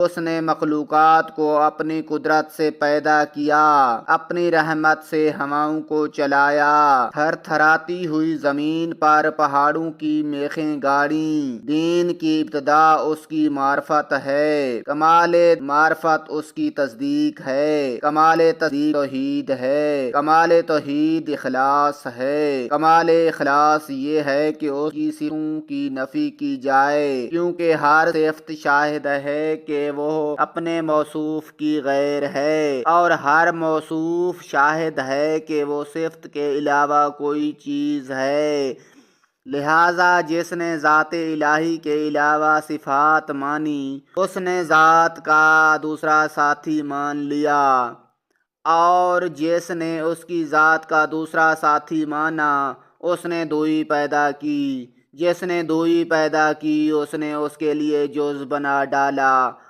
उसने मखलूक़ात को अपनी कुदरत से पैदा किया, अपनी रहमत से हवाओं को चलाया। थरथराती हुई ज़मीन पर पहाड़ों की मेखें गाड़ी। दीन की इब्तिदा उसकी मार्फत है, कमाले मार्फत उसकी तस्दीक है। कमाले तस्दीक तौहीद है, कमाले तौहीद इखलास है। कमाले इखलास ये है कि उसकी सिफों की नफ़ी की जाए, क्योंकि हर सिफ़त शाहिद है कि वो अपने मौसूफ की गैर है, और हर मौसूफ शाहिद है कि वो सिफ़त के अलावा कोई चीज़ है। लिहाजा जिसने ज़ात इलाही के अलावा सिफ़ात मानी, उसने ज़ात का दूसरा साथी मान लिया, और जिसने उसकी ज़ात का दूसरा साथी माना, उसने दुई पैदा की। जिसने दुई पैदा की, उसने उसके लिए जुज़ बना डाला।